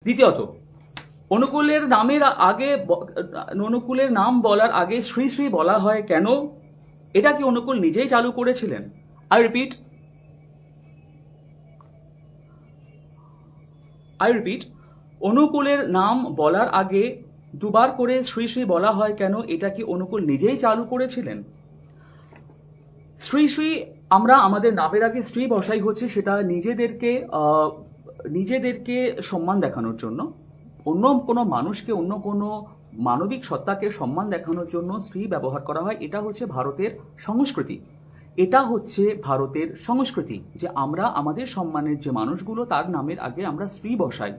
দ্বিতীয়ত, অনুকূলের নাম বলার আগে শ্রী শ্রী বলা হয় কেন? এটা কি অনুকূল নিজেই চালু করেছিলেন? আই রিপিট, অনুকূলের নাম বলার আগে দুবার করে শ্রী শ্রী বলা হয় কেন? এটা কি অনুকূল নিজেই চালু করেছিলেন? শ্রী শ্রী আমরা আমাদের নামের আগে শ্রী বসাই হচ্ছে সেটা নিজেদেরকে সম্মান দেখানোর জন্য, অন্য কোনো মানুষকে, অন্য কোনো মানবিক সত্তাকে সম্মান দেখানোর জন্য শ্রী ব্যবহার করা হয়। এটা হচ্ছে ভারতের সংস্কৃতি, যে আমরা আমাদের সম্মানের যে মানুষগুলো তার নামের আগে আমরা শ্রী বসাই,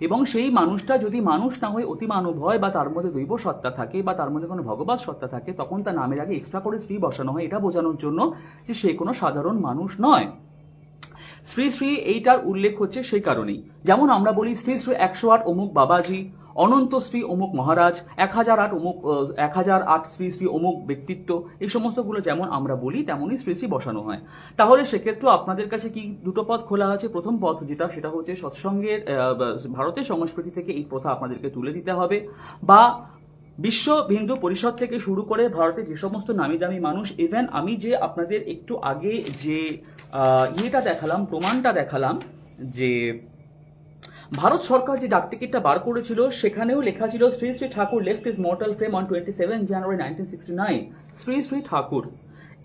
এবং সেই মানুষটা যদি মানুষ না হয়ে অতিমানব হয় বা তার মধ্যে দৈব সত্তা থাকে বা তার মধ্যে কোনো ভগবত সত্তা থাকে, তখন তার নামের আগে এক্সট্রা করে শ্রী বসানো হয়, এটা বোঝানোর জন্য যে সে কোনো সাধারণ মানুষ নয়। শ্রী শ্রী এইটার উল্লেখ হচ্ছে সেই কারণেই, যেমন আমরা বলি শ্রী শ্রী 108 অমুক বাবাজি, অনন্ত শ্রী অমুক মহারাজ, 1008 শ্রী শ্রী অমুক ব্যক্তিত্ব, এই সমস্তগুলো যেমন আমরা বলি তেমনই শ্রী শ্রী বসানো হয়। তাহলে সেক্ষেত্রেও আপনাদের কাছে কি দুটো পথ খোলা আছে। প্রথম পথ সেটা হচ্ছে সৎসঙ্গের ভারতের সংস্কৃতি থেকে এই প্রথা আপনাদেরকে তুলে দিতে হবে, বা বিশ্ব হিন্দু পরিষদ থেকে শুরু করে ভারতের যে সমস্ত নামি দামি মানুষ, ইভেন আমি যে আপনাদের একটু আগে যে প্রমাণটা দেখালাম, যে ভারত সরকার যে ডাক টিকিটটা বার করেছিল সেখানেও লেখা ছিল Shri Shri Thakur left his mortal frame on 27 January 1969। Shri Shri Thakur,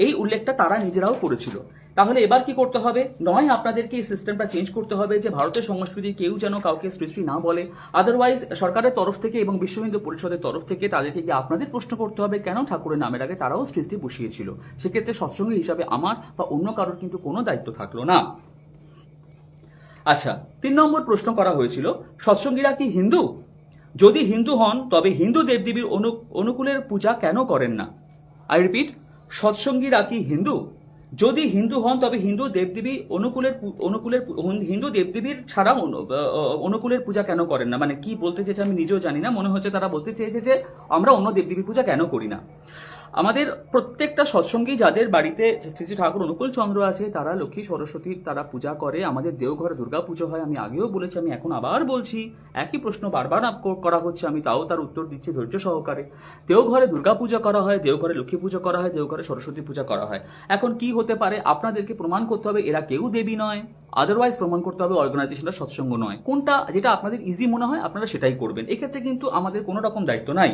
এই উল্লেখটা তারা নিজেরাও করেছিল। তাহলে এবার কি করতে হবে? নয় আপনাদেরকে এই সিস্টেমটা চেঞ্জ করতে হবে যে ভারতের সংস্কৃতি কেউ যেন কাউকে শ্রী শ্রী না বলে, আদারওয়াইজ সরকারের তরফ থেকে এবং বিশ্ব হিন্দু পরিষদের তরফ থেকে তাদেরকে গিয়ে আপনাদের প্রশ্ন করতে হবে কেন ঠাকুরের নামের আগে তারাও শ্রী শ্রী বসিয়েছিল। সেক্ষেত্রে সৎসঙ্গী হিসাবে আমার বা অন্য কারোর কিন্তু কোনো দায়িত্ব থাকলো না। আচ্ছা, 3 নম্বর প্রশ্ন করা হয়েছিল, সৎসঙ্গীরা কি হিন্দু? যদি হিন্দু হন তবে হিন্দু দেবদেবীর অনুকূলের পূজা কেন করেন না? আই রিপিট, সৎসঙ্গীরা কি হিন্দু? যদি হিন্দু হন তবে হিন্দু দেবদেবীর ছাড়া অনুকূলের পূজা কেন করেন না? মানে কি বলতে চেয়েছে আমি নিজেও জানি না, মনে হচ্ছে তারা বলতে চেয়েছে যে আমরা অন্য দেবদেবীর পূজা কেন করি না। আমাদের প্রত্যেকটা সৎসঙ্গী যাদের বাড়িতে শ্রী শ্রী ঠাকুর অনুকূল চন্দ্র আছে তারা লক্ষ্মী সরস্বতীর তারা পূজা করে। আমাদের দেওঘরে দুর্গা পুজো হয়, আমি আগেও বলেছি, আমি এখন আবার বলছি, একই প্রশ্ন বারবার করা হচ্ছে, আমি তাও তার উত্তর দিচ্ছি ধৈর্য সহকারে। দেওঘরে দুর্গা পূজা করা হয়, দেওঘরে লক্ষ্মী পুজো করা হয়, দেওঘরে সরস্বতী পূজা করা হয়। এখন কি হতে পারে? আপনাদেরকে প্রমাণ করতে হবে এরা কেউ দেবী নয়, আদারওয়াইজ প্রমাণ করতে হবে অর্গানাইজেশনটা সৎসঙ্গ নয়। কোনটা যেটা আপনাদের ইজি মনে হয় আপনারা সেটাই করবেন, এক্ষেত্রে কিন্তু আমাদের কোনো রকম দায়িত্ব নাই।